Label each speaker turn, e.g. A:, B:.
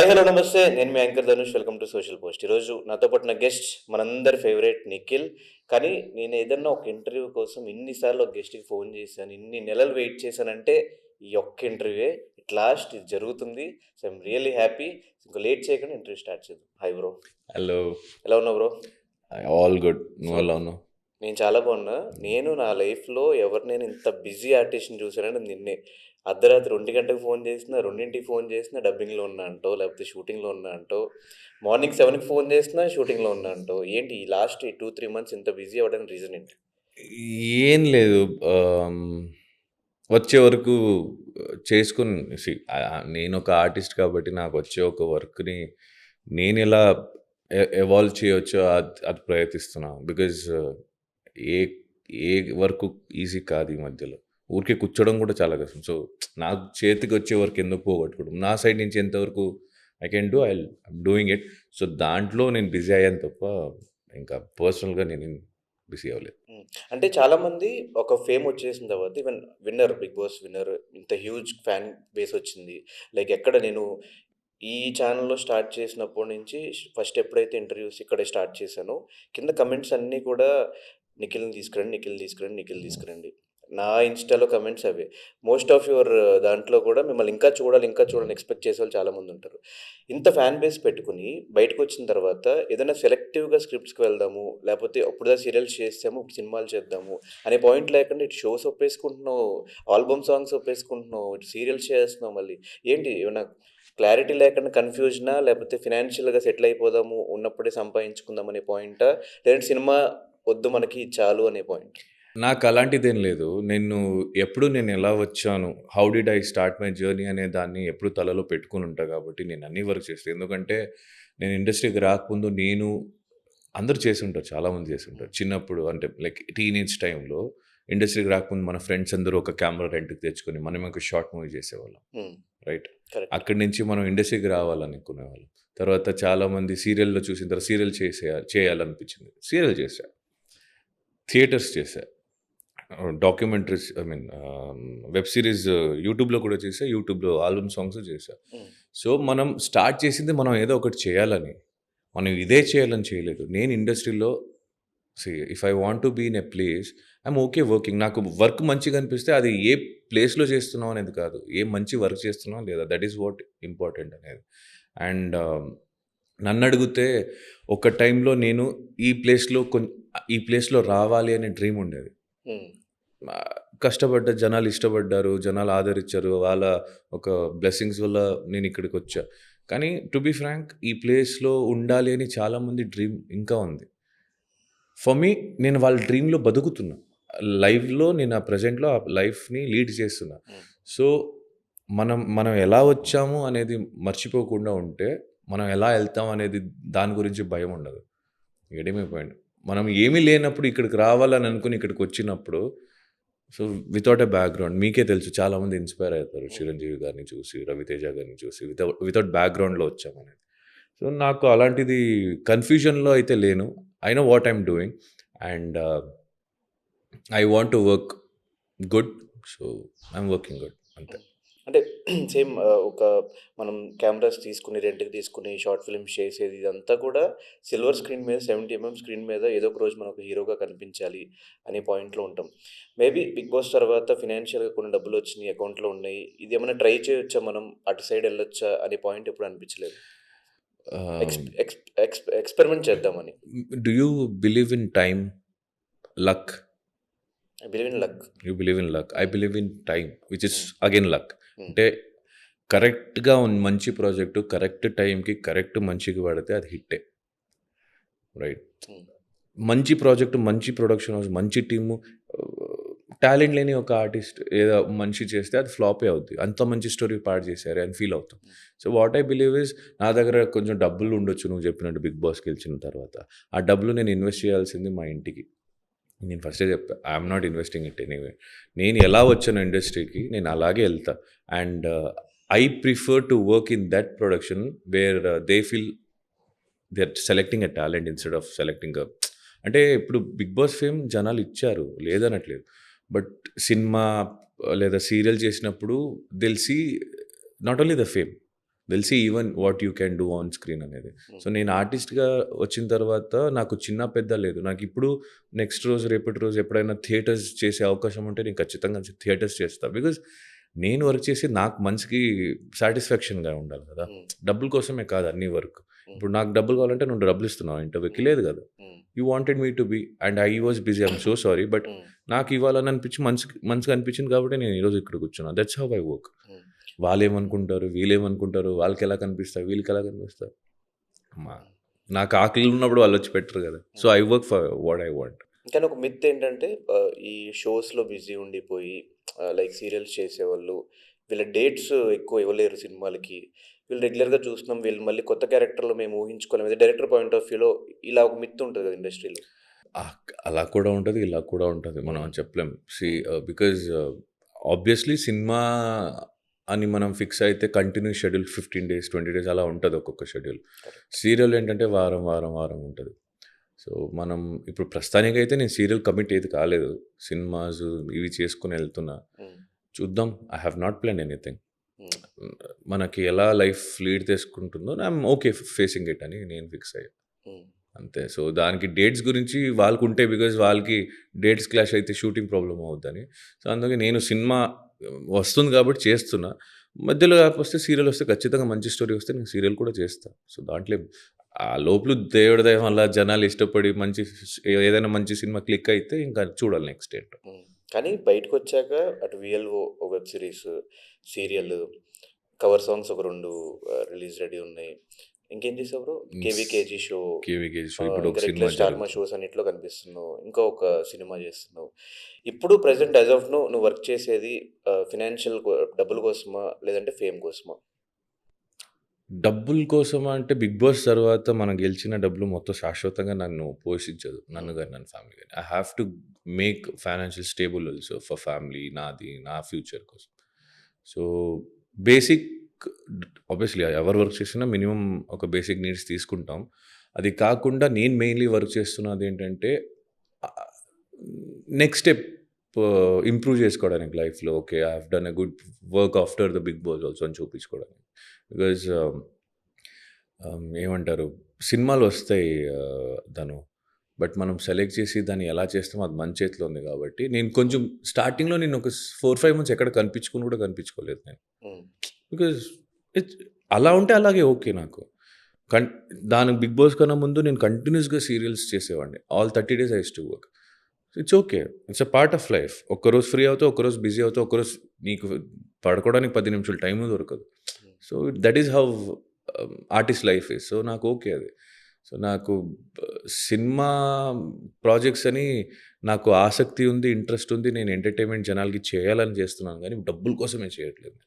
A: Hi hello నమస్తే. నేను మీ anchor Dhanush. Welcome to social post. ఈరోజు నాతో పాటు నా గెస్ట్ మనందరి ఫేవరెట్ నిఖిల్. కానీ నేను ఏదన్నా ఒక ఇంటర్వ్యూ కోసం ఇన్ని సార్లు ఒక గెస్ట్‌కి ఫోన్ చేశాను. ఇన్ని నెలలు వెయిట్ చేశానంటే ఈ ఒక్క ఇంటర్వ్యూయే. ఎట్ లాస్ట్ ఇది జరుగుతుంది. So, I'm really happy. ఇంక లేట్ చేయకుండా ఇంటర్వ్యూ స్టార్ట్ చేద్దాం. Hi bro.
B: హలో.
A: ఎలా ఉన్నావు బ్రో?
B: All good. నువ్వు
A: సో,
B: ఎలా ఉన్నావు?
A: నేను చాలా బాగున్నా. నేను నా లైఫ్‌లో ఎవరినైనా ఇంత బిజీ ఆర్టిస్ట్‌ని చూసానంటే నిన్నే. అర్ధరాత్రి 1 గంటకి ఫోన్ చేసినా, 2కి ఫోన్ చేసినా డబ్బింగ్‌లో ఉన్నా అంటావు, లేకపోతే షూటింగ్‌లో ఉన్నా అంటావు. మార్నింగ్ 7కి ఫోన్ చేసినా షూటింగ్‌లో ఉన్నా అంటావు. ఏంటి ఈ లాస్ట్ 2, 3 మంత్స్ ఇంత బిజీ అవ్వడానికి రీజన్ ఏంటి?
B: ఏం లేదు. వచ్చే వరకు చేసుకొని నేనొక ఆర్టిస్ట్ కాబట్టి నాకొచ్చే ఒక వర్క్‌ని నేనెలా ఎవాల్వ్ చేయొచ్చో అది ప్రయత్నిస్తున్నా. బికాజ్ ఏ ఏ వర్కు ఈజీ కాదు ఈ మధ్యలో. ఊరికే కూర్చోవడం కూడా చాలా కష్టం. సో, నాకు చేతికొచ్చే వర్క్ ఎందుకు పోగొట్టుకోవడం. నా సైడ్ నుంచి ఎంతవరకు I can do I'm doing it. So, దాంట్లో నేను బిజీ అయ్యాను తప్ప ఇంకా పర్సనల్‌గా నేనేం బిజీ అవ్వలేదు.
A: అంటే చాలామంది ఒక ఫేమ్ వచ్చేసిన తర్వాత even winner, 'Bigg Boss' winner ఇంత హ్యూజ్ ఫ్యాన్ బేస్ వచ్చింది. లైక్ ఎక్కడ నేను ఈ ఛానెల్‌లో స్టార్ట్ చేసినప్పటి నుంచి ఫస్ట్ ఎప్పుడైతే ఇంటర్వ్యూస్ ఇక్కడే స్టార్ట్ చేశానో, కింద కమెంట్స్ అన్నీ కూడా నిఖిల్‌ని తీసుకురండి, నిఖిల్‌ని తీసుకురండి, నిఖిల్ తీసుకురండి. నా ఇన్‌స్టాలో comments away. Most of your దాంట్లో కూడా మిమ్మల్ని ఇంకా చూడాలి, ఇంకా చూడాలని ఎక్స్‌పెక్ట్ చేసేవాళ్ళు చాలామంది ఉంటారు. ఇంత ఫ్యాన్ బేస్ పెట్టుకొని బయటకొచ్చిన తర్వాత ఏదైనా సెలెక్టివ్‌గా స్క్రిప్ట్స్‌కి వెళ్దాము, లేపోతే అప్పుడుదా సీరియల్స్ చేసాము, ఇప్పుడు సినిమాలు చేద్దాము అనే పాయింట్ లేకుండా ఇటు షోస్ ఒప్పేసుకుంటున్నావు, ఆల్బమ్ సాంగ్స్ ఒప్పేసుకుంటున్నావు, ఇటు సీరియల్స్ చేస్తున్నావు మళ్ళీ. ఏంటి ఏమన్నా క్లారిటీ లేకుండా కన్‌ఫ్యూజనా? లేపోతే ఫినాన్షియల్‌గా సెటిల్ అయిపోదాము, ఉన్నప్పుడే సంపాదించుకుందాం అనే పాయింటా? లేదంటే సినిమా వద్దు మనకి చాలు అనే పాయింట్?
B: నాకు అలాంటిదేం లేదు. నేను ఎలా వచ్చాను, how did I start my journey అనే దాన్ని ఎప్పుడు తలలో పెట్టుకొని ఉంటా కాబట్టి నేను అన్ని వర్క్ చేస్తా. ఎందుకంటే నేను ఇండస్ట్రీకి రాకముందు అందరూ చేసుంటారు. చాలామంది చేసుంటారు. చిన్నప్పుడు అంటే లైక్ టీనేజ్ టైమ్‌లో ఇండస్ట్రీకి రాకముందు మన ఫ్రెండ్స్ అందరూ ఒక కెమెరా రెంట్‌కి తెచ్చుకొని మనం ఒక షార్ట్ మూవీ చేసేవాళ్ళం.
A: హ్మ్.
B: రైట్.
A: కరెక్ట్.
B: అక్కడి నుంచి మనం ఇండస్ట్రీకి రావాలనుకునేవాళ్ళం. తర్వాత చాలామంది సీరియల్‌లో చూసిన తర్వాత సీరియల్ చేయాలనిపించింది. సీరియల్ చేశా. థియేటర్స్ చేశా. Documentaries I mean web series యూట్యూబ్‌లో కూడా చేశా. యూట్యూబ్‌లో ఆల్బమ్ సాంగ్స్ చేశా.
A: హ్మ్.
B: సో, మనం స్టార్ట్ చేసింది మనం ఏదో ఒకటి చేయాలని. మనం ఇదే చేయాలని చేయలేదు. నేను ఇండస్ట్రీలో if I want to be in a place I'm okay working. నాకు వర్క్ మంచిగా అనిపిస్తే అది ఏ ప్లేస్‌లో చేస్తున్నాం అనేది కాదు. ఏ మంచి వర్క్ చేస్తున్నాం లేదా దట్ ఈస్ వాట్ ఇంపార్టెంట్ అనేది. అండ్ నన్నడిగితే ఒక టైంలో నేను ఈ ప్లేస్‌లో ఈ ప్లేస్‌లో రావాలి అనే డ్రీమ్ ఉండేది.
A: హ్మ్.
B: కష్టపడ్డ జనాలు ఇష్టపడ్డారు. జనాలు ఆదరించారు. వాళ్ళ ఒక బ్లెస్సింగ్స్ వల్ల నేనిక్కడికొచ్చా. కానీ టు బీ ఫ్రాంక్ ఈ ప్లేస్‌లో ఉండాలి అని చాలామంది డ్రీమ్ ఇంకా ఉంది. ఫర్ మీ నేను వాళ్ళ డ్రీమ్‌లో బతుకుతున్నా. లైవ్‌లో నేను ప్రెజెంట్‌లో ఆ లైఫ్‌ని లీడ్ చేస్తున్నా.
A: హ్మ్.
B: సో, మనం మనం ఎలా వచ్చాము అనేది మర్చిపోకుండా ఉంటే, మనం ఎలా ఎళ్తాం అనేది దాని గురించి భయం ఉండదు. Getting my point. మనం ఏమీ లేనప్పుడు ఇక్కడికి రావాలని అనుకుని ఇక్కడికొచ్చినప్పుడు సో, వితౌట్ ఎ బ్యాక్‌గ్రౌండ్ మీకే తెలుసు చాలామంది ఇన్‌స్పైర్ అవుతారు.
A: హ్మ్.
B: 'చిరంజీవి' గారిని చూసి, 'రవితేజ' గారిని చూసి వితౌట్ బ్యాక్‌గ్రౌండ్‌లో వచ్చామనేది. సో, నాకు అలాంటిది కన్‌ఫ్యూజన్‌లో అయితే లేను. I know what I'm doing and I want to work good. So, I'm working good అంతే.
A: హ్మ్. అంటే సేమ్ ఒక మనం కెమెరాస్ తీసుకొని, రెంట్‌కి తీసుకొని, షార్ట్ ఫిల్మ్స్ చేసేది ఇదంతా కూడా సిల్వర్ స్క్రీన్ మీద 70 స్క్రీన్ మీద ఏదో ఒక రోజు మనం ఒక హీరోగా కనిపించాలి అనే పాయింట్‌లో ఉంటాం. మేబీ 'బిగ్ బాస్' తర్వాత ఫినాన్షియల్‌గా కొన్ని డబ్బులొచ్చినియి, అకౌంట్‌లో ఉన్నాయి. ఇదేమన్నా ట్రై చేయొచ్చా మనం? అటు సైడ్ ఎళ్ళొచ్చా అనే పాయింట్ ఎప్పుడు అనిపించలేదా? ఎక్స్
B: ఆహ్,
A: ఎక్స్ ఎక్స్‌పెరిమెంట్ చేద్దామని.
B: Do you believe in time, luck?
A: I believe in luck.
B: You believe in luck. I
A: hmm.
B: Believe in time which is
A: hmm.
B: Again luck.
A: Hmm.
B: అంటే కరెక్ట్‌గా మంచి project correct టైంకి correct మనిషికి పడితే అది హిట్టే. Right.
A: హ్మ్.
B: మంచి ప్రాజెక్ట్, మంచి ప్రొడక్షన్ హౌస్, మంచి టీము టాలెంట్ లేని ఒక ఆర్టిస్ట్ ఏదో మనిషి చేస్తే అది ఫ్లాపే అవుద్ది. అంత మంచి స్టోరీ పాడు చేశారే అని ఫీల్ అవుతాం.
A: హ్మ్.
B: So, what I believe is నా దగ్గర కొంచెం డబ్బులు ఉండొచ్చు నువ్వు చెప్పినట్టు 'బిగ్ బాస్' గెలిచిన తర్వాత. ఆ డబ్బులు నేను ఇన్వెస్ట్ చేయాల్సింది మా ఇంటికి. నేను ఫస్టే చెప్పా. I'm not investing it anyway. నేను ఎలా వచ్చానో ఇండస్ట్రీకి నేను అలాగే ఎళ్తా. And I prefer to work in that production where they feel they are selecting a talent instead of selecting అంటే ఇప్పుడు 'బిగ్ బాస్' ఫేమ్ జనాలు ఇచ్చారు. లేదనట్లేదు. బట్ సినిమా లేదా సీరియల్ చేసినప్పుడు they will see not only the fame. They'll see even what you can do on screen అనేది. So నేను ఆర్టిస్ట్‌గా వచ్చిన తర్వాత నాకు చిన్న పెద్ద లేదు. నాకిప్పుడు నెక్స్ట్ రోజు, రేపటి రోజు ఎప్పుడైనా థియేటర్స్ చేసే అవకాశం ఉంటే నేను ఖచ్చితంగా థియేటర్స్ చేస్తా. బికాజ్ నేను వర్క్ చేసి నాకు మనసుకి సాటిస్ఫాక్షన్‌గా ఉండాలి కదా!
A: హ్మ్.
B: డబ్బుల కోసమే కాదు అన్ని వర్క్.
A: హ్మ్.
B: ఇప్పుడు నాకు డబ్బులు కావాలంటే నువ్వు డబ్బులు ఇస్తున్నావా ఇంటర్వ్యూకి? లేదు కదా!
A: Hmm.
B: You wanted me to be and I was busy. I'm so sorry. But
A: hmm.
B: నాకు ఇవ్వాలని అనిపించి మంచిగా అనిపించింది కాబట్టి నేను ఈరోజు ఇక్కడ కూర్చున్నా. That's how I work.
A: హ్మ్.
B: వాళ్ళేమనుకుంటారు, వీళ్ళేమనుకుంటారు, వాళ్ళకెలా కనిపిస్తా, వీళ్ళకెలా కనిపిస్తా. మా నాకు ఆకలి ఉన్నప్పుడు వాళ్ళొచ్చి పెట్టరు కదా! So I work for what I want.
A: కానీ ఒక మిత్ ఏంటంటే ఈ షోస్‌లో బిజీ ఉండిపోయి లైక్ సీరియల్స్ చేసేవాళ్ళు వీళ్ళ డేట్స్ ఎక్కువ ఇవ్వలేరు సినిమాలకి. వీళ్ళు రెగ్యులర్‌గా చూస్తున్నాం. వీళ్ళు మళ్ళీ కొత్త క్యారెక్టర్‌లో మేము ఊహించుకోలేము. అదే డైరెక్టర్ పాయింట్ ఆఫ్ వ్యూలో ఇలా ఒక మిత్ ఉంటది కదా ఇండస్ట్రీలో.
B: అలా కూడా ఉంటది, ఇలా కూడా ఉంటది. మనం
A: హ్మ్.
B: చెప్పలేం. బికాజ్ ఆబ్వియస్‌లీ సినిమా అని మనం ఫిక్స్ అయితే కంటిన్యూస్ షెడ్యూల్ 15 డేస్, 20 డేస్ అలా ఉంటది ఒక్కొక్క షెడ్యూల్.
A: కరెక్ట్.
B: సీరియల్ ఏంటంటే వారం ఉంటది. సో, మనం ఇప్పుడు ప్రస్తుతానికైతే నేను సీరియల్ కమిట్ ఏది కాలేదు. సినిమాస్ ఇవి చేసుకొని ఎళ్తున్నా.
A: హ్మ్.
B: చూద్దాం. I have not planned anything.
A: Hmm.
B: మనకి ఎలా లైఫ్ లీడ్ చేసుకుంటుందో ఐయామ్ ఓకే ఫేసింగ్ ఇట్ అని నేను ఫిక్స్ అయ్యా.
A: హ్మ్.
B: అంతే. సో, దానికి డేట్స్ గురించి వాళ్ళకుంటాయి. బికాజ్ వాళ్ళకి డేట్స్ క్లాష్ అయితే షూటింగ్ ప్రాబ్లమ్ అవుద్దని. సో, అందుకే నేను సినిమా వస్తుంది కాబట్టి చేస్తున్నా. మధ్యలో గ్యాప్ వస్తే సీరియల్ వస్తే ఖచ్చితంగా మంచి స్టోరీ వస్తే నేను సీరియల్ కూడా చేస్తా. సో, దాంట్లో ఆ లోపల దేవుడి దయ వల్ల జనాలు ఇష్టపడి ఏదైనా మంచి సినిమా క్లిక్ అయితే ఇంకా చూడాలి నెక్స్ట్ ఏంటో.
A: హ్మ్. కానీ బయటకొచ్చాక అటు వీఎల్‌ఓ ఒక web series, serial, cover songs ఒక 2 రిలీజ్ రెడీ ఉన్నాయి. ఇంకేం చేసావు బ్రో?
B: స్
A: 'కేవీకేజీ' షో,
B: కేవీకే షో ఇప్పుడు
A: ఇంకా
B: ఒక సినిమా
A: రెగ్యులర్ స్టార్ మా
B: జరుగుతుంది.
A: షోస్ అన్నిట్లో కనిపిస్తున్నావు. ఇంకా ఒక సినిమా చేస్తున్నావు. ఇప్పుడు ప్రెజెంట్ యాస్ ఆఫ్ నౌ నువ్వు వర్క్ చేసేది ఫినాన్షియల్ డబ్బుల కోసమా? లేదంటే ఫేమ్ కోసమా?
B: డబ్బుల కోసమా అంటే 'బిగ్ బాస్' తర్వాత మనం గెలిచిన డబ్బులు మొత్తం శాశ్వతంగా నన్ను పోషించదు. నన్ను
A: హ్మ్.
B: గాని, నన్ను ఫ్యామిలీ గాని. I have to make financial stable also for family నాది, నా ఫ్యూచర్ కోసం. సో, బేసిక్ ఆబ్వియస్లీ ఎవరు వర్క్ చేసినా మినిమమ్ ఒక బేసిక్ నీడ్స్ తీసుకుంటాం. అది కాకుండా నేను మెయిన్‌లీ వర్క్ చేస్తున్నదేంటంటే ఆహ్, నెక్స్ట్ స్టెప్ ఇంప్రూవ్ చేసుకోవడానికి లైఫ్‌లో. Okay. I have done a good work after the 'Bigg Boss' also అని చూపించుకోవడానికి. బికాజ్ ఏమంటారు సినిమాలొస్తాయి ధను. బట్ మనం సెలెక్ట్ చేసి దాన్ని ఎలా చేస్తామో అది మన చేతిలో ఉంది కాబట్టి, నేను కొంచెం స్టార్టింగ్‌లో నేను ఒక 4, 5 మంత్స్ ఎక్కడ కనిపించుకొని కూడా కనిపించుకోలేదు నేను.
A: హ్మ్.
B: బికాజ్ ఇట్స్ అలా ఉంటే అలాగే ఓకే నాకు. కన్ దానికి 'బిగ్ బాస్' కన్నా ముందు నేను కంటిన్యూయస్‌గా సీరియల్స్ చేసేవాడిని. All 30 days I used to work. It's okay. It's a part of life. ఒక్కరోజు ఫ్రీ అవుతావు, ఒక్కరోజు బిజీ అవుతావు, ఒక్కరోజు నీకు పడుకోవడానికి 10 నిమిషాలు టైము దొరకదు.
A: హ్మ్.
B: So, that is how artist life is. So, నాకు ఓకే అది. సో, నాకు సినిమా ప్రాజెక్ట్స్ అని నాకు ఆసక్తి ఉంది, ఇంట్రెస్ట్ ఉంది. నేను ఎంటర్‌టైన్‌మెంట్ జనాలకి చేయాలని చేస్తున్నాను గానీ, డబ్బుల కోసమే చేయట్లేదు.